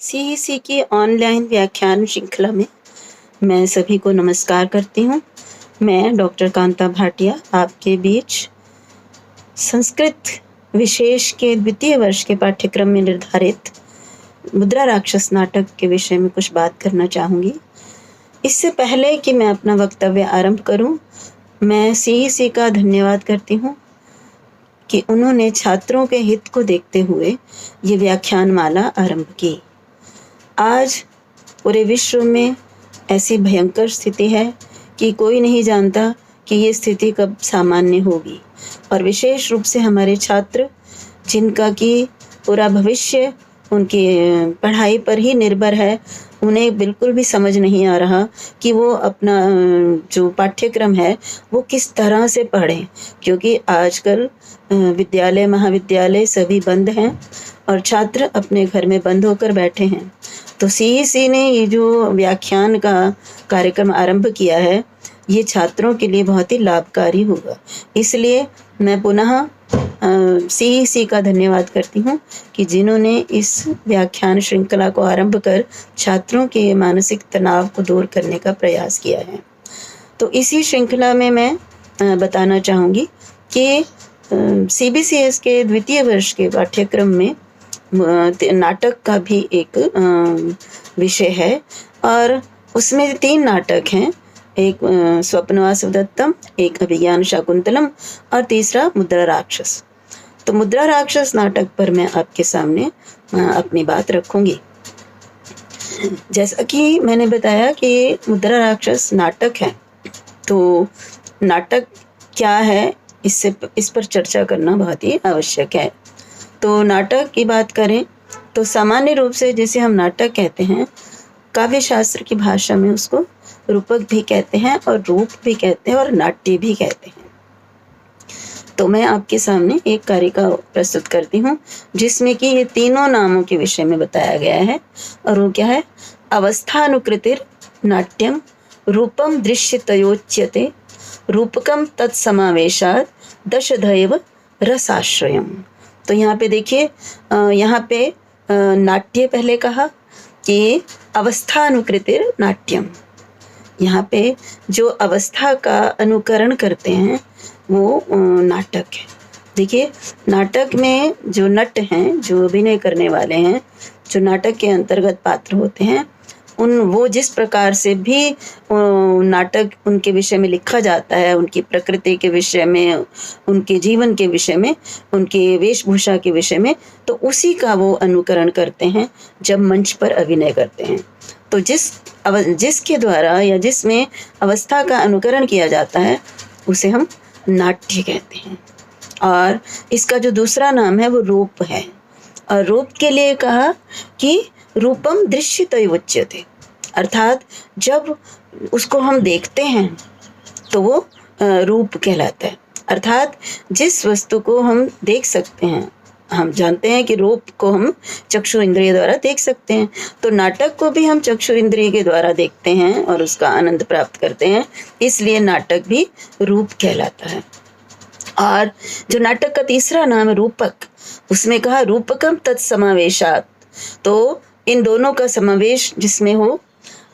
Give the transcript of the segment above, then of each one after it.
CEC की online व्याख्यान श्रृंखला में मैं सभी को नमस्कार करती हूँ। मैं डॉक्टर कांता भाटिया आपके बीच संस्कृत विशेष के द्वितीय वर्ष के पाठ्यक्रम में निर्धारित मुद्रा राक्षस नाटक के विषय में कुछ बात करना चाहूँगी। इससे पहले कि मैं अपना वक्तव्य आरंभ करूँ, मैं सीईसी का धन्यवाद करती हूँ कि उन्होंने छात्रों के हित को देखते हुए ये व्याख्यान माला आरंभ की। आज पूरे विश्व में ऐसी भयंकर स्थिति है कि कोई नहीं जानता कि ये स्थिति कब सामान्य होगी, और विशेष रूप से हमारे छात्र जिनका कि पूरा भविष्य उनकी पढ़ाई पर ही निर्भर है, उन्हें बिल्कुल भी समझ नहीं आ रहा कि वो अपना जो पाठ्यक्रम है वो किस तरह से पढ़ें, क्योंकि आजकल विद्यालय महाविद्यालय सभी बंद हैं और छात्र अपने घर में बंद होकर बैठे हैं। तो सीईसी ने ये जो व्याख्यान का कार्यक्रम आरंभ किया है, ये छात्रों के लिए बहुत ही लाभकारी होगा। इसलिए मैं पुनः सीईसी का धन्यवाद करती हूँ कि जिन्होंने इस व्याख्यान श्रृंखला को आरंभ कर छात्रों के मानसिक तनाव को दूर करने का प्रयास किया है। तो इसी श्रृंखला में मैं बताना चाहूँगी कि सीबीसीएस के द्वितीय वर्ष के पाठ्यक्रम में नाटक का भी एक विषय है, और उसमें 3 नाटक हैं। एक स्वप्नवासवदत्तम, एक अभिज्ञान शाकुंतलम और तीसरा मुद्रा राक्षस। तो मुद्रा राक्षस नाटक पर मैं आपके सामने अपनी बात रखूंगी। जैसा कि मैंने बताया कि मुद्रा राक्षस नाटक है, तो नाटक क्या है इस पर चर्चा करना बहुत ही आवश्यक है। तो नाटक की बात करें तो सामान्य रूप से जिसे हम नाटक कहते हैं, काव्य शास्त्र की भाषा में उसको रूपक भी कहते हैं और रूप भी कहते हैं और नाट्य भी कहते हैं। तो मैं आपके सामने एक कारिका प्रस्तुत करती हूँ जिसमें कि ये तीनों नामों के विषय में बताया गया है, और वो क्या है? अवस्थानुकृतिर नाट्यम रूपम दृश्यतयोच्यते रूपकम तत्समावेशात् दशधैव रसाश्रयम। तो यहाँ पे देखिए, यहाँ पे नाट्य पहले कहा कि अवस्थानुकृतिर नाट्यम। यहाँ पे जो अवस्था का अनुकरण करते हैं वो नाटक है। देखिए, नाटक में जो नट हैं, जो अभिनय करने वाले हैं, जो नाटक के अंतर्गत पात्र होते हैं, वो जिस प्रकार से भी नाटक उनके विषय में लिखा जाता है, उनकी प्रकृति के विषय में, उनके जीवन के विषय में, उनके वेशभूषा के विषय में, तो उसी का वो अनुकरण करते हैं जब मंच पर अभिनय करते हैं। तो जिसके द्वारा या जिसमें अवस्था का अनुकरण किया जाता है उसे हम नाट्य कहते हैं। और इसका जो दूसरा नाम है वो रूप है, और रूप के लिए कहा कि रूपम दृश्यतयोच्यते, अर्थात जब उसको हम देखते हैं तो वो रूप कहलाता है। अर्थात जिस वस्तु को हम देख सकते हैं, हम जानते हैं कि रूप को हम चक्षु इंद्रिय द्वारा देख सकते हैं, तो नाटक को भी हम चक्षु इंद्रिय के द्वारा देखते हैं और उसका आनंद प्राप्त करते हैं, इसलिए नाटक भी रूप कहलाता है। और जो नाटक का तीसरा नाम है रूपक, उसमें कहा रूपकम तत्समावेशात्, तो इन दोनों का समावेश जिसमें हो,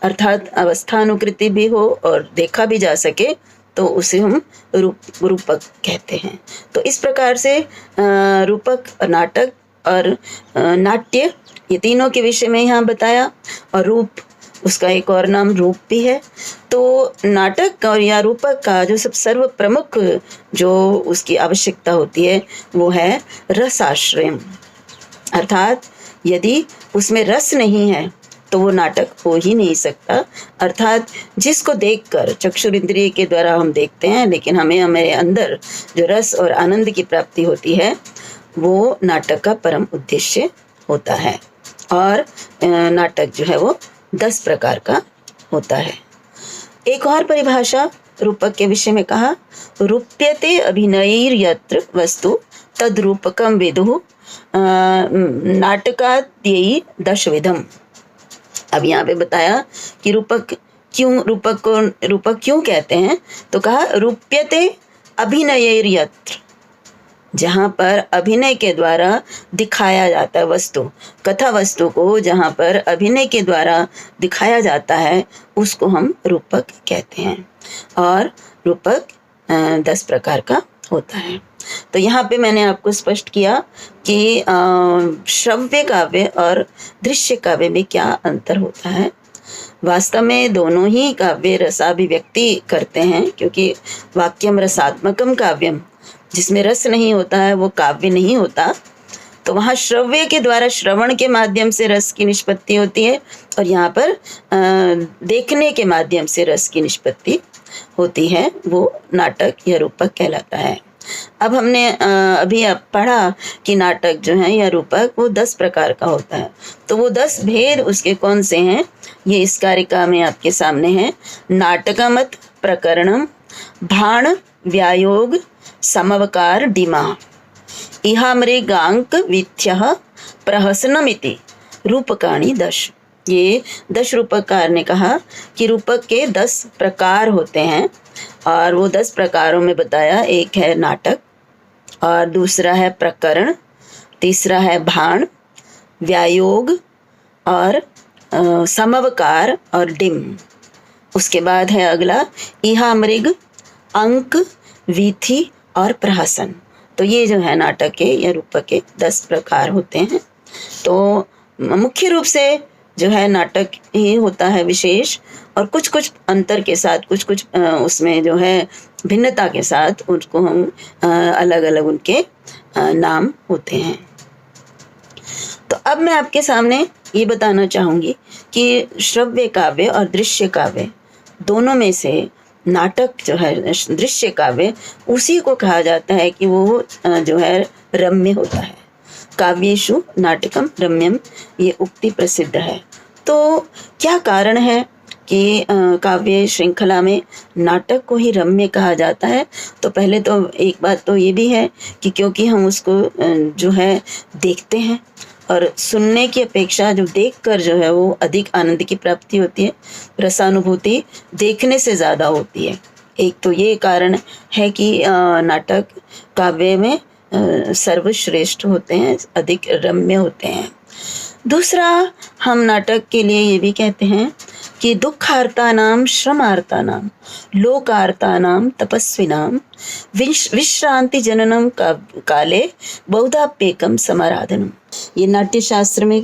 अर्थात अवस्थानुकृति भी हो और देखा भी जा सके, तो उसे हम रूपक कहते हैं। तो इस प्रकार से रूपक और नाटक और नाट्य, ये तीनों के विषय में यहाँ बताया, और रूप, उसका एक और नाम रूप भी है। तो नाटक और या रूपक का जो सब सर्व प्रमुख जो उसकी आवश्यकता होती है वो है रसाश्रयम, अर्थात यदि उसमें रस नहीं है तो वो नाटक हो ही नहीं सकता। अर्थात जिसको देखकर चक्षु इंद्रिय के द्वारा हम देखते हैं, लेकिन हमें हमारे अंदर जो रस और आनंद की प्राप्ति होती है वो नाटक का परम उद्देश्य होता है। और नाटक जो है वो 10 प्रकार का होता है। एक और परिभाषा रूपक के विषय में कहा, रूप्यते अभिनयैर्यत्र वस्तु तद्रूपकम विदुः नाटकाद्ययी 10 विधम। अब यहाँ पे बताया कि रूपक क्यों कहते हैं, तो कहा रूप्यते अभिनयैर्यत्र, जहाँ पर अभिनय के द्वारा दिखाया जाता है वस्तु, कथा वस्तु को जहाँ पर अभिनय के द्वारा दिखाया जाता है उसको हम रूपक कहते हैं। और रूपक 10 प्रकार का होता है। तो यहाँ पे मैंने आपको स्पष्ट किया कि श्रव्य काव्य और दृश्य काव्य में क्या अंतर होता है। वास्तव में दोनों ही काव्य रसाभिव्यक्ति करते हैं, क्योंकि वाक्यम रसात्मकम काव्यम, जिसमें रस नहीं होता है वो काव्य नहीं होता। तो वहाँ श्रव्य के द्वारा, श्रवण के माध्यम से रस की निष्पत्ति होती है, और यहाँ पर देखने के माध्यम से रस की निष्पत्ति होती है, वो नाटक या रूपक कहलाता है। अब हमने अभी पढ़ा कि नाटक जो है या रूपक वो 10 प्रकार का होता है। तो वो 10 भेद उसके कौन से हैं, ये इस कारिका में आपके सामने है। नाटकमत प्रकरणम भाण व्यायोग समवकार डिमा इहामृगांक विथ्यः प्रहसनमिति रूपकाणि 10। ये 10 रूपकार ने कहा कि रूपक के 10 प्रकार होते हैं, और वो 10 प्रकारों में बताया, एक है नाटक, और दूसरा है प्रकरण, तीसरा है भाण, व्यायोग और समवकार और डिम। उसके बाद है अगला इहामृग, अंक, वीथी और प्रहसन। तो ये जो है नाटक के या रूपक के 10 प्रकार होते हैं। तो मुख्य रूप से जो है नाटक ही होता है विशेष, और कुछ कुछ अंतर के साथ, कुछ कुछ उसमें जो है भिन्नता के साथ उसको हम अलग अलग उनके नाम होते हैं। तो अब मैं आपके सामने ये बताना चाहूँगी कि श्रव्य काव्य और दृश्य काव्य दोनों में से नाटक जो है, दृश्य काव्य, उसी को कहा जाता है कि वो जो है रम्य होता है। काव्येषु नाटकम रम्यम, ये उक्ति प्रसिद्ध है। तो क्या कारण है कि काव्य श्रृंखला में नाटक को ही रम्य कहा जाता है? तो पहले तो एक बात तो ये भी है कि क्योंकि हम उसको जो है देखते हैं, और सुनने की अपेक्षा जो देखकर जो है वो अधिक आनंद की प्राप्ति होती है, रसानुभूति देखने से ज़्यादा होती है। एक तो ये कारण है कि नाटक काव्य में सर्वश्रेष्ठ होते हैं, अधिक रम्य होते हैं। दूसरा, हम नाटक के लिए ये भी कहते हैं कि दुखार्तानां श्रमार्तानां लोकार्तानां तपस्विनां विश्रांति जननम काले बहुधाप्येकम समाराधनम। ये नाट्य शास्त्र में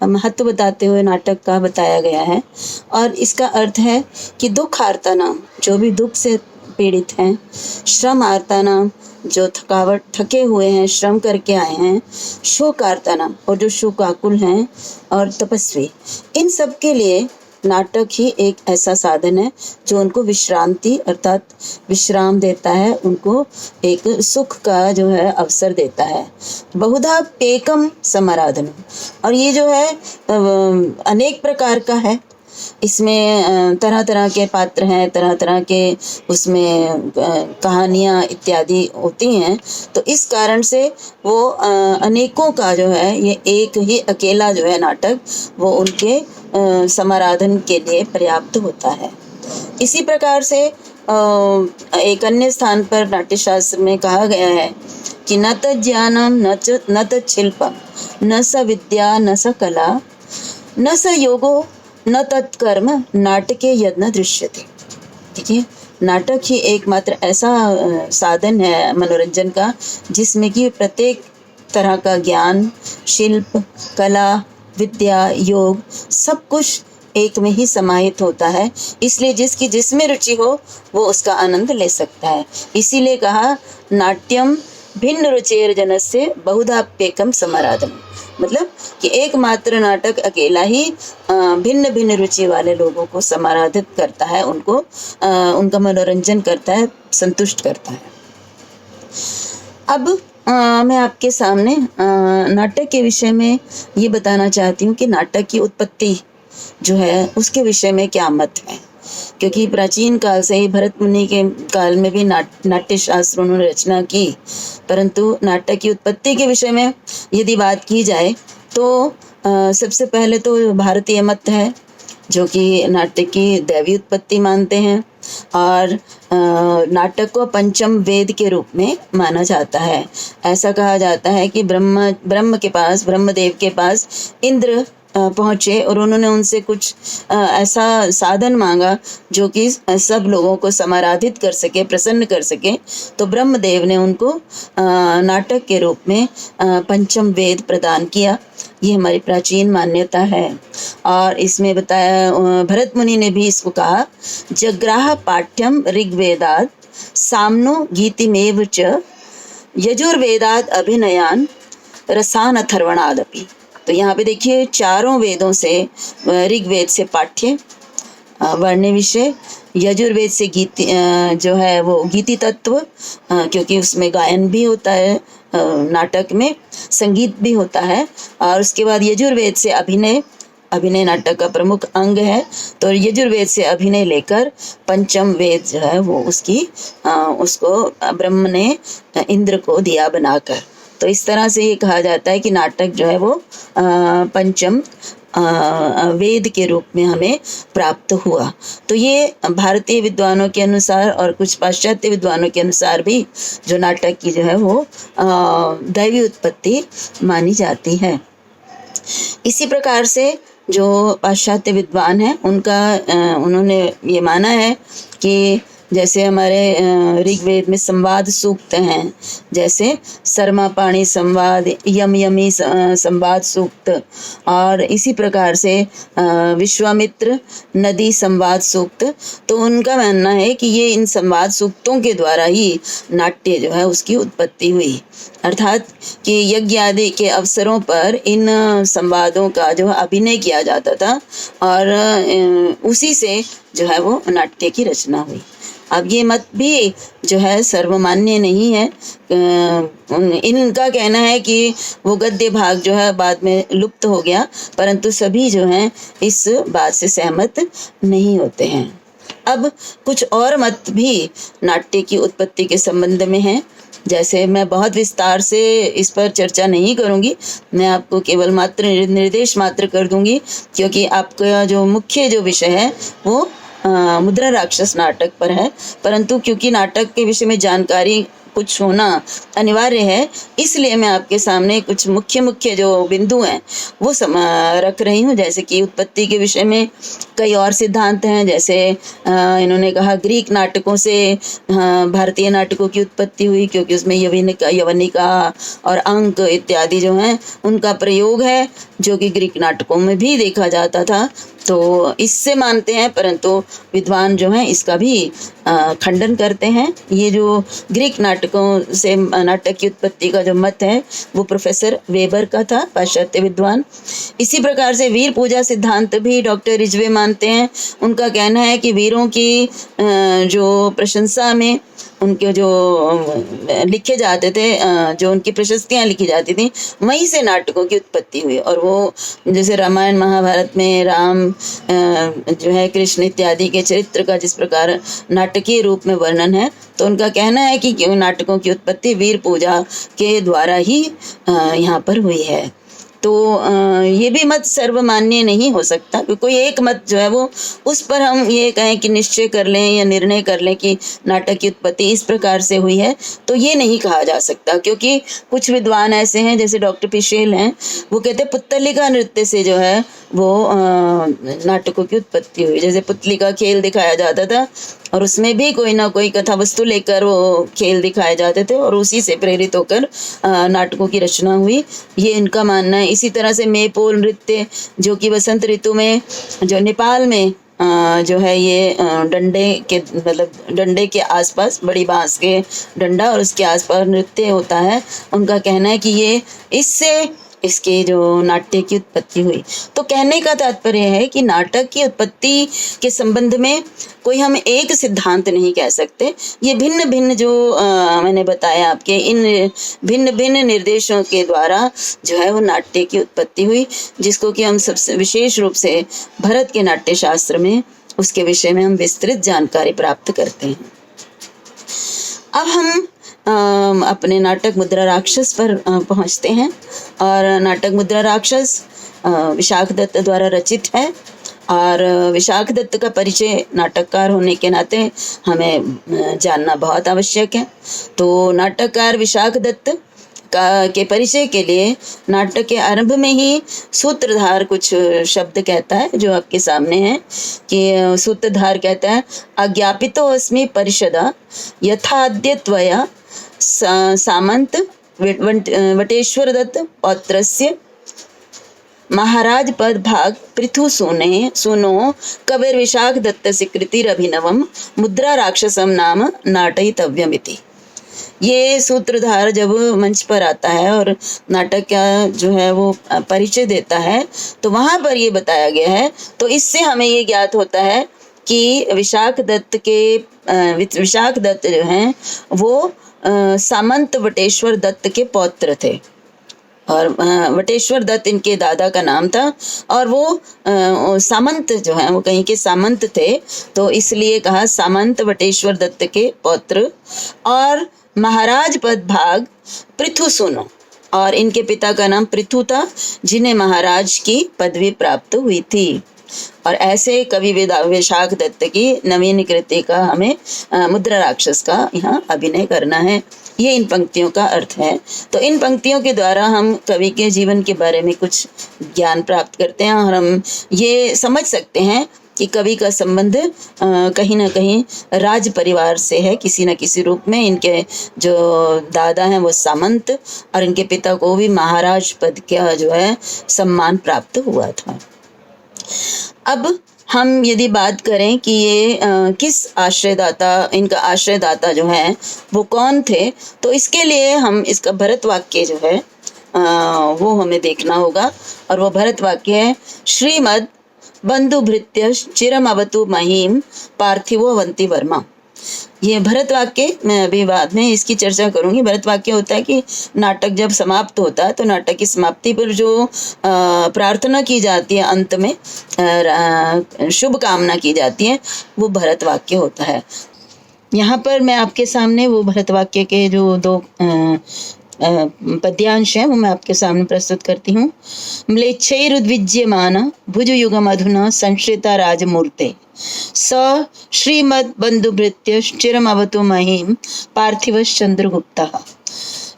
महत्व बताते हुए नाटक का बताया गया है, और इसका अर्थ है कि दुखार्तानां, जो भी दुख से पीड़ित हैं, श्रमार्तानां, जो थके हुए हैं, श्रम करके आए हैं, शोकार्तानां, और जो शोकाकुल हैं, और तपस्वी, इन सब के लिए नाटक ही एक ऐसा साधन है जो उनको विश्रांति अर्थात विश्राम देता है, उनको एक सुख का जो है अवसर देता है। बहुधा पेकम समाराधन, और ये जो है अनेक प्रकार का है। इसमें तरह तरह के पात्र हैं, तरह तरह के उसमें कहानियाँ इत्यादि होती हैं। तो इस कारण से वो अनेकों का जो है, ये एक ही अकेला जो है नाटक वो उनके समाराधन के लिए पर्याप्त होता है। इसी प्रकार से एक अन्य स्थान पर नाट्यशास्त्र में कहा गया है कि न त ज्ञानम न त शिल्पम न स विद्या न स कला न स योगो न तत्कर्म नाटके यद्न दृश्यते। देखिए, नाटक ही एकमात्र ऐसा साधन है मनोरंजन का जिसमें कि प्रत्येक तरह का ज्ञान, शिल्प, कला, विद्या, योग सब कुछ एक में ही समाहित होता है। इसलिए जिसकी जिसमें रुचि हो वो उसका आनंद ले सकता है। इसीलिए कहा नाट्यम भिन्न रुचेर जनस्य बहुधाप्येकम समाराधन, मतलब कि एकमात्र नाटक अकेला ही भिन्न भिन्न रुचि वाले लोगों को समाराधित करता है, उनको उनका मनोरंजन करता है, संतुष्ट करता है। अब मैं आपके सामने नाटक के विषय में ये बताना चाहती हूँ कि नाटक की उत्पत्ति जो है उसके विषय में क्या मत है। क्योंकि प्राचीन काल से ही भरत मुनि के काल में भी नाट्य शास्त्र उन्होंने रचना की, परंतु नाटक की उत्पत्ति के विषय में यदि बात की जाए तो सबसे पहले तो भारतीय मत है जो कि नाट्य की दैवी उत्पत्ति मानते हैं। और नाटक को पंचम वेद के रूप में माना जाता है। ऐसा कहा जाता है कि ब्रह्मदेव के पास इंद्र पहुँचे और उन्होंने उनसे कुछ ऐसा साधन मांगा जो कि सब लोगों को समाराधित कर सके, प्रसन्न कर सके। तो ब्रह्मदेव ने उनको नाटक के रूप में पंचम वेद प्रदान किया। ये हमारी प्राचीन मान्यता है। और इसमें बताया, भरत मुनि ने भी इसको कहा, जग्राह पाठ्यम ऋग्वेदात् साम्नो गीतिमेव च यजुर्वेदात् अभिनयान रसान अथर्वणादपि। तो यहाँ पे देखिए, चारों वेदों से, ऋग्वेद से पाठ्य वर्ण्य विषय, यजुर्वेद से गीति जो है वो गीति तत्व, क्योंकि उसमें गायन भी होता है, नाटक में संगीत भी होता है। और उसके बाद यजुर्वेद से अभिनय नाटक का प्रमुख अंग है। तो यजुर्वेद से अभिनय लेकर पंचम वेद जो है वो उसको ब्रह्म ने इंद्र को दिया बनाकर। तो इस तरह से ये कहा जाता है कि नाटक जो है वो पंचम वेद के रूप में हमें प्राप्त हुआ। तो ये भारतीय विद्वानों के अनुसार और कुछ पाश्चात्य विद्वानों के अनुसार भी जो नाटक की जो है वो दैवी उत्पत्ति मानी जाती है। इसी प्रकार से जो पाश्चात्य विद्वान हैं उन्होंने ये माना है कि जैसे हमारे ऋग्वेद में संवाद सूक्त हैं, जैसे सर्मापाणि संवाद, यमी संवाद सूक्त, और इसी प्रकार से विश्वामित्र नदी संवाद सूक्त। तो उनका मानना है कि ये इन संवाद सूक्तों के द्वारा ही नाट्य जो है उसकी उत्पत्ति हुई, अर्थात कि यज्ञ आदि के अवसरों पर इन संवादों का जो अभिनय किया जाता था और उसी से जो है वो नाट्य की रचना हुई। अब ये मत भी जो है सर्वमान्य नहीं है। इनका कहना है कि वो गद्य भाग जो है बाद में लुप्त हो गया, परंतु सभी जो हैं इस बात से सहमत नहीं होते हैं। अब कुछ और मत भी नाट्य की उत्पत्ति के संबंध में हैं। जैसे मैं बहुत विस्तार से इस पर चर्चा नहीं करूंगी, मैं आपको केवल मात्र निर्देश मात्र कर दूंगी, क्योंकि आपका जो मुख्य जो विषय है वो मुद्रा राक्षस नाटक पर है। परंतु क्योंकि नाटक के विषय में जानकारी कुछ होना अनिवार्य है, इसलिए मैं आपके सामने कुछ मुख्य जो बिंदु हैं वो रख रही हूँ। जैसे कि उत्पत्ति के विषय में कई और सिद्धांत हैं। जैसे इन्होंने कहा ग्रीक नाटकों से भारतीय नाटकों की उत्पत्ति हुई, क्योंकि उसमें यवनिका और अंक इत्यादि जो हैं उनका प्रयोग है, जो कि ग्रीक नाटकों में भी देखा जाता था। तो इससे मानते हैं, परंतु विद्वान जो हैं इसका भी खंडन करते हैं। ये जो ग्रीक नाटकों से नाटक की उत्पत्ति का जो मत है वो प्रोफेसर वेबर का था, पाश्चात्य विद्वान। इसी प्रकार से वीर पूजा सिद्धांत भी डॉक्टर रिजवे मानते हैं। उनका कहना है कि वीरों की जो प्रशंसा में उनके जो लिखे जाते थे, जो उनकी प्रशस्तियाँ लिखी जाती थी, वहीं से नाटकों की उत्पत्ति हुई। और वो जैसे रामायण महाभारत में राम जो है कृष्ण इत्यादि के चरित्र का जिस प्रकार नाटकीय रूप में वर्णन है, तो उनका कहना है कि नाटकों की उत्पत्ति वीर पूजा के द्वारा ही यहाँ पर हुई है। तो ये भी मत सर्वमान्य नहीं हो सकता। कोई एक मत जो है वो उस पर हम ये कहें कि निश्चय कर लें या निर्णय कर लें कि नाटक की उत्पत्ति इस प्रकार से हुई है, तो ये नहीं कहा जा सकता। क्योंकि कुछ विद्वान ऐसे हैं, जैसे डॉक्टर पिशेल हैं, वो कहते हैं पुत्तलिका नृत्य से जो है वो नाटकों की उत्पत्ति हुई। जैसे पुतली का खेल दिखाया जाता था और उसमें भी कोई ना कोई कथा वस्तु लेकर वो खेल दिखाए जाते थे और उसी से प्रेरित होकर नाटकों की रचना हुई, ये इनका मानना है। इसी तरह से मेपोल नृत्य, जो कि वसंत ऋतु में जो नेपाल में जो है ये डंडे के आसपास बड़ी बांस के डंडा और उसके आसपास नृत्य होता है, उनका कहना है कि ये इससे इसके जो नाट्य की उत्पत्ति हुई। तो कहने का तात्पर्य है कि नाटक की उत्पत्ति के संबंध में कोई हम एक सिद्धांत नहीं कह सकते। ये भिन्न भिन्न जो मैंने बताया आपके, इन भिन्न भिन्न निर्देशों के द्वारा जो है वो नाट्य की उत्पत्ति हुई, जिसको कि हम सबसे विशेष रूप से भरत के नाट्य शास्त्र में उसके विषय में हम विस्तृत जानकारी प्राप्त करते हैं। अब हम अपने नाटक मुद्रा राक्षस पर पहुंचते हैं। और नाटक मुद्रा राक्षस विशाख दत्त द्वारा रचित है और विशाख दत्त का परिचय नाटककार होने के नाते हमें जानना बहुत आवश्यक है। तो नाटककार विशाख दत्त के परिचय के लिए नाटक के आरंभ में ही सूत्रधार कुछ शब्द कहता है जो आपके सामने है कि सूत्रधार कहता है, अज्ञापितो अस्मि परिषदा यथाद्य त्वया सामंत वटेश्वर दत्त पौत्रस्य महाराज पद भाग पृथु सुनो कविर विशाख दत्त कृतिरभिनवम मुद्रा राक्षसम नाम नाटयितव्यमिति। ये सूत्रधार जब मंच पर आता है और नाटक का जो है वो परिचय देता है तो वहाँ पर ये बताया गया है। तो इससे हमें ये ज्ञात होता है कि विशाख दत्त जो हैं वो सामंत वटेश्वर दत्त के पौत्र थे और वटेश्वर दत्त इनके दादा का नाम था और वो सामंत जो है वो कहीं के सामंत थे, तो इसलिए कहा सामंत वटेश्वर दत्त के पौत्र। और महाराज पद भाग पृथु सुनो, और इनके पिता का नाम पृथु था जिन्हें महाराज की पदवी प्राप्त हुई थी। और ऐसे कवि विशाख दत्त की नवीन कृति का हमें मुद्रा राक्षस का यहाँ अभिनय करना है। ये इन पंक्तियों का अर्थ है। तो इन पंक्तियों के द्वारा हम कवि के जीवन के बारे में कुछ ज्ञान प्राप्त करते हैं और हम ये समझ सकते हैं कि कवि का संबंध कहीं ना कहीं राज परिवार से है किसी न किसी रूप में। इनके जो दादा हैं वो सामंत और इनके पिता को भी महाराज पद का जो है सम्मान प्राप्त हुआ था। अब हम यदि बात करें कि ये किस आश्रयदाता, इनका आश्रयदाता जो है वो कौन थे, तो इसके लिए हम इसका भरत वाक्य जो है वो हमें देखना होगा। और वो भरत वाक्य है, श्रीमद बंधु भृत्य चिरम अवतु महीम पार्थिवो अवंती वर्मा। ये भरत वाक्य मैं अभी बाद में इसकी चर्चा करूंगी। भरत वाक्य होता है कि नाटक जब समाप्त होता है तो नाटक की समाप्ति पर जो प्रार्थना की जाती है, अंत में शुभ कामना की जाती है, वो भरत वाक्य होता है। यहाँ पर मैं आपके सामने वो भरत वाक्य के जो दो पद्यांश हैं वो मैं आपके सामने प्रस्तुत करती हूँ। म्लेच्छैरुद्विज्यमान भुजयुगम अधुना संश्रिता राजमूर्ते स श्रीमद बंधुभृत्य चिरम अवतु महीम पार्थिव चंद्रगुप्ता।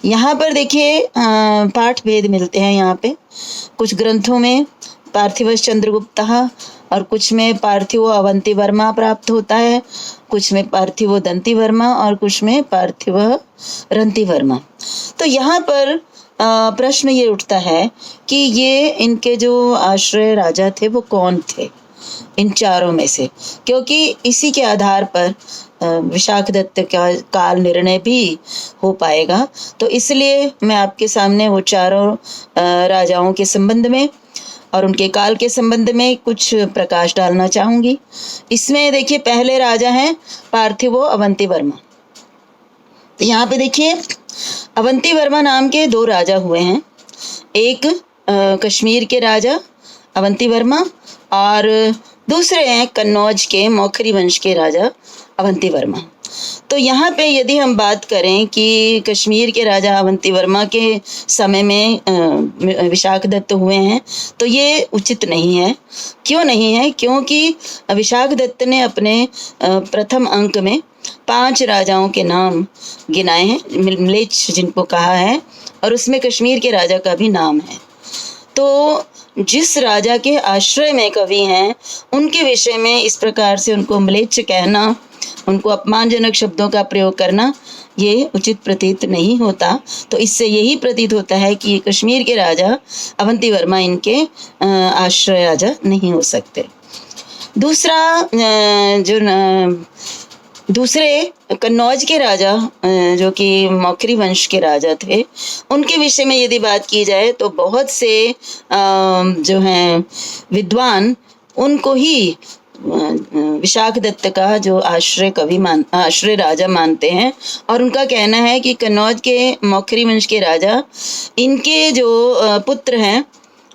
यहाँ पर देखिए पाठ भेद मिलते हैं। यहाँ पे कुछ ग्रंथों में पार्थिव चंद्रगुप्ता और कुछ में पार्थिव अवंती वर्मा प्राप्त होता है, कुछ में पार्थिव दंती वर्मा और कुछ में पार्थिव रंती वर्मा। तो यहाँ पर प्रश्न ये उठता है कि ये इनके जो आश्रय राजा थे वो कौन थे इन चारों में से, क्योंकि इसी के आधार पर विशाख दत्त का काल निर्णय भी हो पाएगा। तो इसलिए मैं आपके सामने वो चारों राजाओं के संबंध में और उनके काल के संबंध में कुछ प्रकाश डालना चाहूंगी। इसमें देखिए पहले राजा हैं पार्थिवो अवंती वर्मा। तो यहाँ पे देखिए अवंती वर्मा नाम के दो राजा हुए हैं, एक कश्मीर के राजा अवंती वर्मा और दूसरे हैं कन्नौज के मौखरी वंश के राजा अवंती वर्मा। तो यहाँ पे यदि हम बात करें कि कश्मीर के राजा अवंती वर्मा के समय में विशाख दत्त हुए हैं तो ये उचित नहीं है। क्यों नहीं है? क्योंकि विशाख दत्त ने अपने प्रथम अंक में 5 राजाओं के नाम गिनाए हैं, म्लेच्छ जिनको कहा है, और उसमें कश्मीर के राजा का भी नाम है। तो जिस राजा के आश्रय में कवि हैं उनके विषय में इस प्रकार से उनको म्लेच्छ कहना, उनको अपमानजनक शब्दों का प्रयोग करना ये उचित प्रतीत नहीं होता। तो इससे यही प्रतीत होता है कि कश्मीर के राजा अवंती वर्मा इनके आश्रय राजा नहीं हो सकते। दूसरे कन्नौज के राजा जो कि मौखरी वंश के राजा थे, उनके विषय में यदि बात की जाए तो बहुत से जो हैं विद्वान उनको ही विशाख दत्त का जो आश्रय राजा मानते हैं। और उनका कहना है कि कन्नौज के मौखरी वंश के राजा, इनके जो पुत्र हैं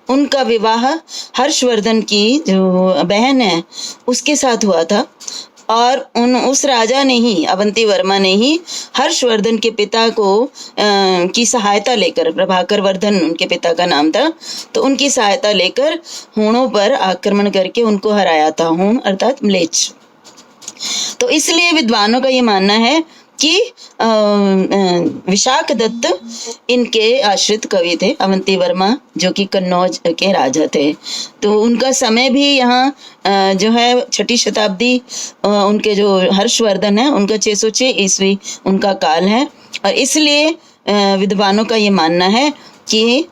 उनका विवाह हर्षवर्धन की जो बहन है उसके साथ हुआ था। और उस राजा ने ही, अवंती वर्मा ने ही हर्षवर्धन के पिता को की सहायता लेकर, प्रभाकर वर्धन उनके पिता का नाम था, तो उनकी सहायता लेकर हूणों पर आक्रमण करके उनको हराया था। हूण अर्थात म्लेच्छ। तो इसलिए विद्वानों का ये मानना है कि विशाख दत्त इनके आश्रित कवि थे, अवंती वर्मा जो कि कन्नौज के राजा थे। तो उनका समय भी यहाँ जो है 6ठी शताब्दी, उनके जो हर्षवर्धन है उनका 606 ईस्वी उनका काल है। और इसलिए विद्वानों का ये मानना है कि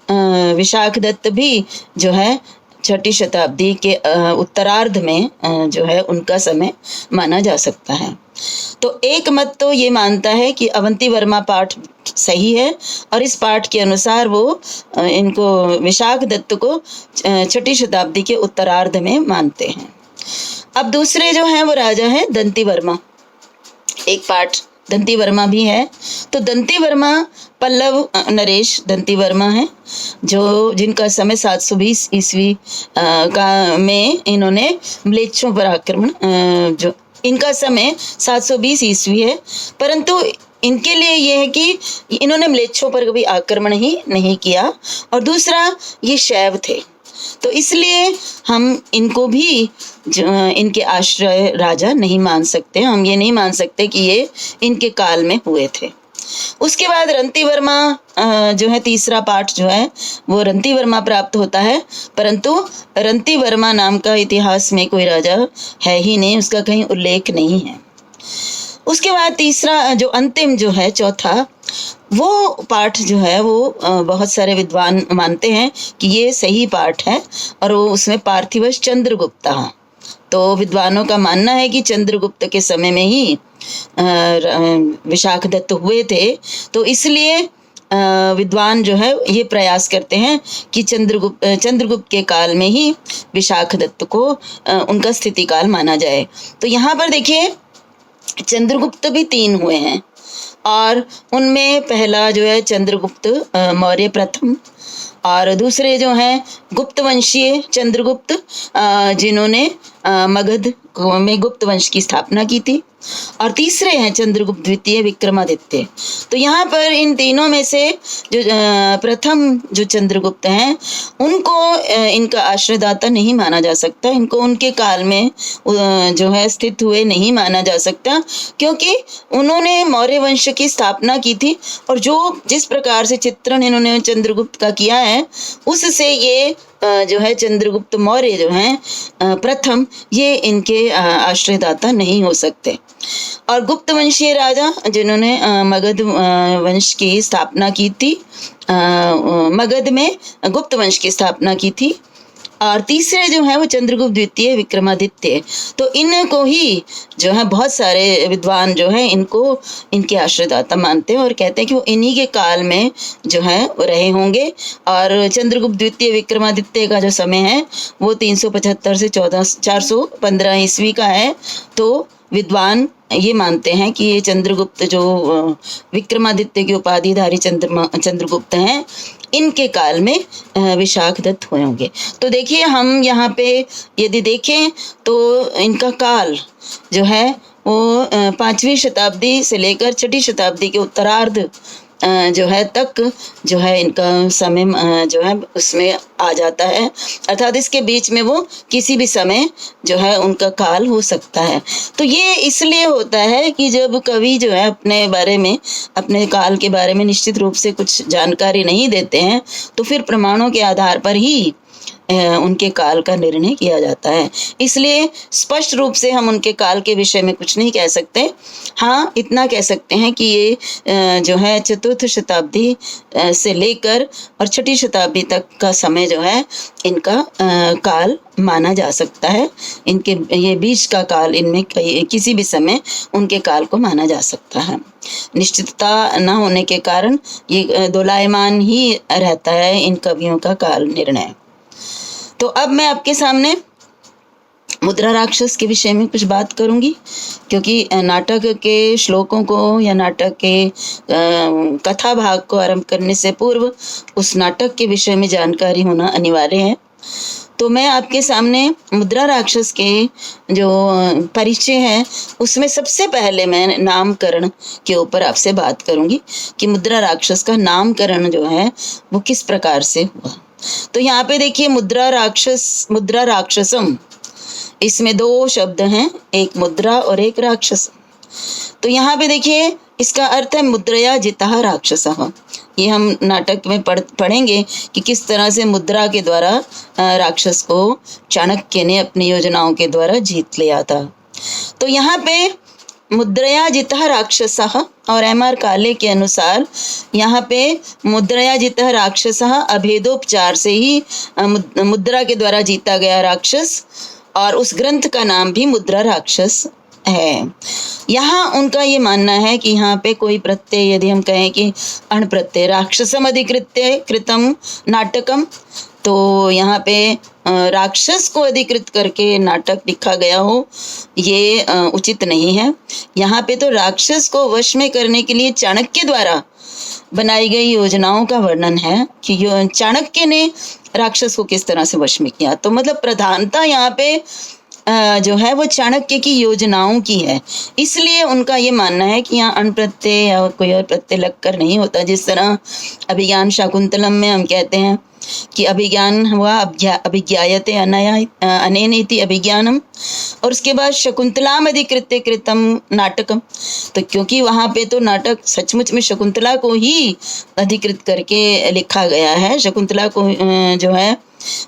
विशाख दत्त भी जो है 6ठी शताब्दी के उत्तरार्ध में जो है उनका समय माना जा सकता है। तो एक मत तो ये मानता है कि अवंती वर्मा पाठ सही है, और इस पाठ के अनुसार वो इनको विशाख दत्त को 6ठी शताब्दी के उत्तरार्ध में मानते हैं। अब दूसरे जो हैं वो राजा हैं दंती वर्मा। एक पाठ दंती वर्मा भी है। तो दंती वर्मा पल्लव नरेश दंती वर्मा है, जो जिनका समय 720 ईस्वी का में इन्होंने म्लेच्छों पर आक्रमण, जो इनका समय 720 ईस्वी है, परंतु इनके लिए ये है कि इन्होंने म्लेच्छों पर कभी आक्रमण ही नहीं किया, और दूसरा ये शैव थे, तो इसलिए हम इनको भी इनके आश्रय राजा नहीं मान सकते। हम ये नहीं मान सकते कि ये इनके काल में हुए थे। उसके बाद रंती वर्मा जो है, तीसरा पाठ जो है वो रंती वर्मा प्राप्त होता है, परंतु रंती वर्मा नाम का इतिहास में कोई राजा है ही नहीं, उसका कहीं उल्लेख नहीं है। उसके बाद तीसरा जो अंतिम जो है चौथा, वो पाठ जो है वो बहुत सारे विद्वान मानते हैं कि ये सही पाठ है, और वो उसमें पार्थिवश चंद्रगुप्ता। तो विद्वानों का मानना है कि चंद्रगुप्त के समय में ही विशाख दत्त हुए थे। तो इसलिए विद्वान जो है ये प्रयास करते हैं कि चंद्रगुप्त के काल में ही विशाख दत्त को उनका स्थिति काल माना जाए। तो यहाँ पर देखिए चंद्रगुप्त भी 3 हुए हैं, और उनमें पहला जो है चंद्रगुप्त मौर्य प्रथम, और दूसरे जो हैं गुप्त वंशीय चंद्रगुप्त, जिन्होंने मगध में गुप्त वंश की स्थापना की थी, और तीसरे हैं चंद्रगुप्त द्वितीय विक्रमादित्य। तो यहाँ पर इन तीनों में से जो प्रथम जो चंद्रगुप्त हैं उनको इनका आश्रयदाता नहीं माना जा सकता, इनको उनके काल में जो है स्थित हुए नहीं माना जा सकता, क्योंकि उन्होंने मौर्य वंश की स्थापना की थी, और जिस प्रकार से चित्रण इन्होंने चंद्रगुप्त का किया है उससे ये जो है चंद्रगुप्त मौर्य जो हैं प्रथम, ये इनके आश्रयदाता नहीं हो सकते। और गुप्त वंशीय राजा जिन्होंने मगध वंश की स्थापना की थी, मगध में गुप्त वंश की स्थापना की थी, और तीसरे जो है वो चंद्रगुप्त द्वितीय विक्रमादित्य। तो इनको ही जो है बहुत सारे विद्वान जो हैं इनको इनके आश्रयदाता मानते हैं, और कहते हैं कि वो इन्हीं के काल में जो है वो रहे होंगे। और चंद्रगुप्त द्वितीय विक्रमादित्य का जो समय है वो 375 से 415 ईस्वी का है। तो विद्वान ये मानते हैं कि ये चंद्रगुप्त जो विक्रमादित्य की उपाधिधारी चंद्रगुप्त हैं, इनके काल में विशाख दत्त हुए होंगे। तो देखिए हम यहाँ पे यदि देखें तो इनका काल जो है वो 5वीं शताब्दी से लेकर 6ठी शताब्दी के उत्तरार्ध जो है तक जो है इनका समय जो है उसमें आ जाता है, अर्थात इसके बीच में वो किसी भी समय जो है उनका काल हो सकता है। तो ये इसलिए होता है कि जब कवि जो है अपने बारे में, अपने काल के बारे में निश्चित रूप से कुछ जानकारी नहीं देते हैं, तो फिर प्रमाणों के आधार पर ही उनके काल का निर्णय किया जाता है। इसलिए स्पष्ट रूप से हम उनके काल के विषय में कुछ नहीं कह सकते। हाँ, इतना कह सकते हैं कि ये जो है 4th शताब्दी से लेकर और 6ठी शताब्दी तक का समय जो है इनका काल माना जा सकता है। इनके ये बीच का काल, इनमें किसी भी समय उनके काल को माना जा सकता है। निश्चितता न होने के कारण ये दोलायमान ही रहता है इन कवियों का काल निर्णय। तो अब मैं आपके सामने मुद्रा राक्षस के विषय में कुछ बात करूंगी, क्योंकि नाटक के श्लोकों को या नाटक के कथा भाग को आरंभ करने से पूर्व उस नाटक के विषय में जानकारी होना अनिवार्य है। तो मैं आपके सामने मुद्रा राक्षस के जो परिचय है उसमें सबसे पहले मैं नामकरण के ऊपर आपसे बात करूंगी कि मुद्रा राक्षस का नामकरण जो है वो किस प्रकार से हुआ। तो यहाँ पे देखिए मुद्रा राक्षसम, इसमें दो शब्द हैं, एक मुद्रा और एक राक्षस। तो यहाँ पे देखिए इसका अर्थ है मुद्रया जितः राक्षसः। ये हम नाटक में पढ़ेंगे कि किस तरह से मुद्रा के द्वारा राक्षस को चाणक्य ने अपनी योजनाओं के द्वारा जीत लिया था। तो यहाँ पे मुद्रया जितः राक्षसः और एम.आर. काले के अनुसार यहाँ पे मुद्रया जितः राक्षसः अभेदोपचार से ही मुद्रा के द्वारा जीता गया राक्षस, और उस ग्रंथ का नाम भी मुद्रा राक्षस है। यहाँ उनका ये मानना है कि यहाँ पे कोई प्रत्यय, यदि हम कहें कि अण प्रत्यय राक्षसम अधिकृत्य कृतम नाटकम, तो यहाँ पे राक्षस को अधिकृत करके नाटक लिखा गया हो, ये उचित नहीं है। यहाँ पे तो राक्षस को वश में करने के लिए चाणक्य द्वारा बनाई गई योजनाओं का वर्णन है कि चाणक्य ने राक्षस को किस तरह से वश में किया। तो मतलब प्रधानता यहाँ पे जो है वो चाणक्य की योजनाओं की है, इसलिए उनका ये मानना है कि यहाँ अण प्रत्यय या कोई और प्रत्यय लगकर नहीं होता। जिस तरह अभिज्ञान शाकुंतलम में हम कहते हैं कि अभिज्ञान हुआ अभिज्ञायते अनेन इति अभिज्ञानम, और उसके बाद शकुंतलाम अधिकृत्य कृतम नाटकम। तो क्योंकि वहाँ पे तो नाटक सचमुच में शकुंतला को ही अधिकृत करके लिखा गया है, शकुंतला को जो है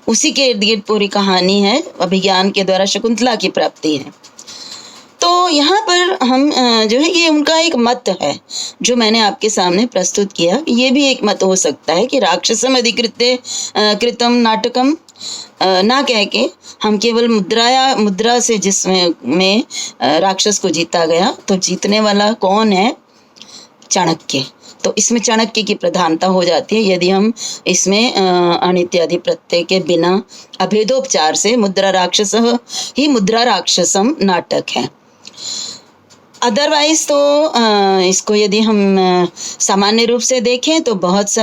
उसी के इर्द गिर्द पूरी कहानी है, अभिज्ञान के द्वारा शकुंतला की प्राप्ति है। तो यहाँ पर हम जो है ये उनका एक मत है जो मैंने आपके सामने प्रस्तुत किया। ये भी एक मत हो सकता है कि राक्षसम अधिकृत्य कृतम नाटकम ना कह के हम केवल मुद्रा से जिसमें राक्षस को जीता गया, तो जीतने वाला कौन है? चाणक्य। तो इसमें चाणक्य की प्रधानता हो जाती है यदि हम इसमें अण इत्यादि प्रत्यय के बिना अभेदोपचार से मुद्रा राक्षस ही मुद्रा राक्षसम नाटक है। अदरवाइज तो इसको यदि हम सामान्य रूप से देखें तो बहुत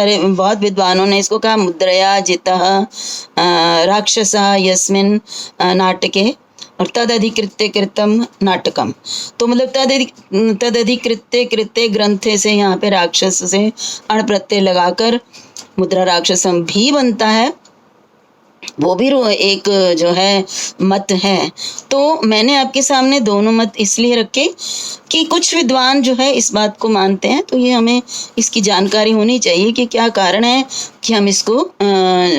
विद्वानों ने इसको कहा मुद्रया जितः राक्षसः यस्मिन् नाटके और तद अधिकृत्य कृतम नाटकम। तो मतलब तद अधिकृत्य कृत्य ग्रंथे से यहाँ पे राक्षस से अण प्रत्यय लगाकर मुद्रा राक्षसम भी बनता है, वो भी एक जो है मत है। तो मैंने आपके सामने दोनों मत इसलिए रखे कि कुछ विद्वान जो है इस बात को मानते हैं, तो ये हमें इसकी जानकारी होनी चाहिए कि क्या कारण है कि हम इसको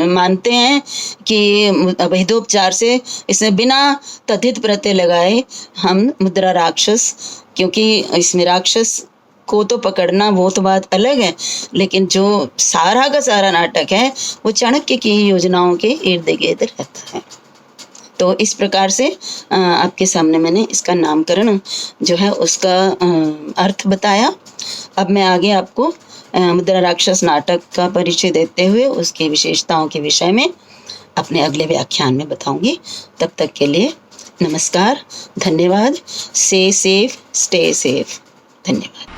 मानते हैं कि अभेदोपचार से इसमें बिना तथित प्रत्यय लगाए हम मुद्रा राक्षस, क्योंकि इसमें राक्षस को तो पकड़ना वो तो बात अलग है, लेकिन जो सारा का सारा नाटक है वो चाणक्य की योजनाओं के इर्द गिर्द रहता है। तो इस प्रकार से आपके सामने मैंने इसका नामकरण जो है उसका अर्थ बताया। अब मैं आगे आपको मुद्रा राक्षस नाटक का परिचय देते हुए उसकी विशेषताओं के विषय में अपने अगले व्याख्यान में बताऊंगी। तब तक के लिए नमस्कार, धन्यवाद। स्टे सेफ, धन्यवाद।